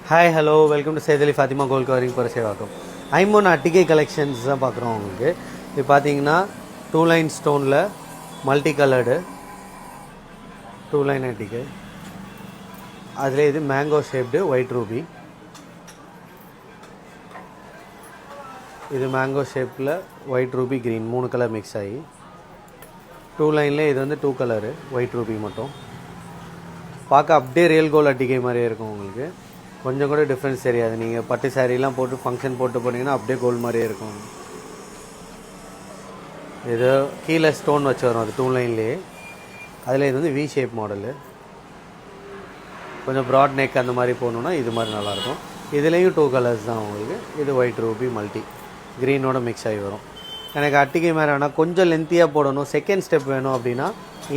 Hi hello welcome to சேதலி Fathima gold covering போகிற சேவாக்கம் ஐமோன் அட்டிகை கலெக்ஷன்ஸ் தான் பார்க்குறோம் உங்களுக்கு. இது பார்த்தீங்கன்னா 2 லைன் ஸ்டோனில் மல்டி கலர்டு 2 லைன் அட்டிகை. அதில் இது மேங்கோ ஷேப்டு ஒயிட் ரூபி. இது மேங்கோ ஷேப்பில் white Ruby green 3 colour mix ஆகி 2 லைனில் இது வந்து 2 கலரு ஒயிட் ரூபி மட்டும். பார்க்க அப்படியே ரியல் கோல்ட் அட்டிகை மாதிரியே இருக்கும் உங்களுக்கு. கொஞ்சம் கூட டிஃப்ரென்ஸ் தெரியாது. நீங்கள் பட்டு சாரீலாம் போட்டு ஃபங்க்ஷன் போட்டு போனீங்கன்னா அப்படியே கோல்டு மாதிரியே இருக்கும். இது கீழே ஸ்டோன் வச்சு வரும் அது 2 லைன்லேயே. அதில் இது வந்து வி ஷேப் மாடலு. கொஞ்சம் ப்ராட் நெக் அந்த மாதிரி போகணுன்னா இது மாதிரி நல்லாயிருக்கும். இதுலேயும் 2 கலர்ஸ் தான் உங்களுக்கு. இது ஒயிட் ரூபி மல்டி க்ரீனோட மிக்ஸ் ஆகி வரும். எனக்கு அட்டிகை மாதிரி வேணால் கொஞ்சம் லென்த்தியாக போடணும், செகண்ட் ஸ்டெப் வேணும் அப்படின்னா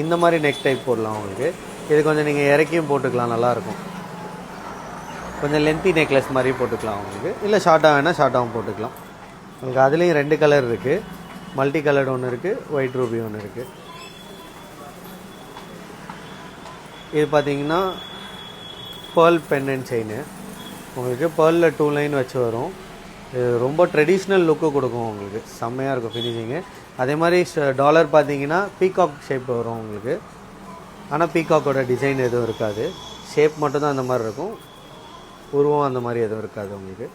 இந்த மாதிரி நெக் டைப் போடலாம் உங்களுக்கு. இது கொஞ்சம் நீங்கள் இறக்கியும் போட்டுக்கலாம், நல்லாயிருக்கும். கொஞ்சம் லென்த்தி நெக்லஸ் மாதிரி போட்டுக்கலாம் உங்களுக்கு. இல்லை ஷார்ட்டாக வேணால் ஷார்ட்டாகவும் போட்டுக்கலாம் உங்களுக்கு. அதுலேயும் 2 கலர் இருக்குது. மல்டி கலர்டு ஒன்று இருக்குது, ஒயிட் ரூபி ஒன்று இருக்குது. இது பார்த்தீங்கன்னா பேர்ல் பெண்டன்ட் செயின் உங்களுக்கு. பேர்லில் 2 லைன் வச்சு வரும். இது ரொம்ப ட்ரெடிஷ்னல் லுக்கு கொடுக்கும் உங்களுக்கு. செம்மையாக இருக்கும் ஃபினிஷிங்கு. அதே மாதிரி டாலர் பார்த்தீங்கன்னா பீகாக் ஷேப் வரும் உங்களுக்கு. ஆனால் பீகாக்கோட டிசைன் எதுவும் இருக்காது, ஷேப் மட்டும்தான் அந்த மாதிரி இருக்கும். உருவம் அந்த மாதிரி எதுவும் இருக்காது உங்களுக்கு.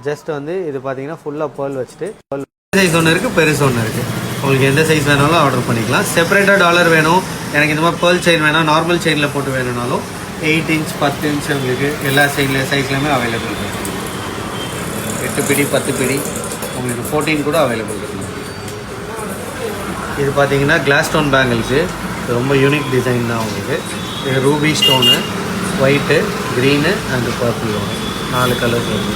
ஜஸ்ட் வந்து இது பார்த்தீங்கன்னா ஃபுல்லாக பேர்ல் வச்சுட்டு பேர்ல் சைஸ் ஒன்று இருக்குது, பெருசு ஒன்று இருக்குது. உங்களுக்கு எந்த சைஸ் வேணாலும் ஆர்டர் பண்ணிக்கலாம். செப்பரேட்டாக டாலர் வேணும், எனக்கு இந்த மாதிரி பேர்ல் செயின் வேணாம், நார்மல் செயினில் போட்டு வேணும்னாலும் 8 இன்ச் 10 இன்ச் உங்களுக்கு எல்லா சைஸ்லையுமே அவைலபிள் இருக்குது. 8 பிடி 10 பிடி உங்களுக்கு 14 கூட அவைலபிள் இருக்குது. இது பார்த்தீங்கன்னா கிளாஸ் ஸ்டோன் பேங்கிள்ஸு. ரொம்ப யூனிக் டிசைன் தான் உங்களுக்கு. இது Ruby stone, white, green and purple வரும். 4 கலர்ஸ் வரும்.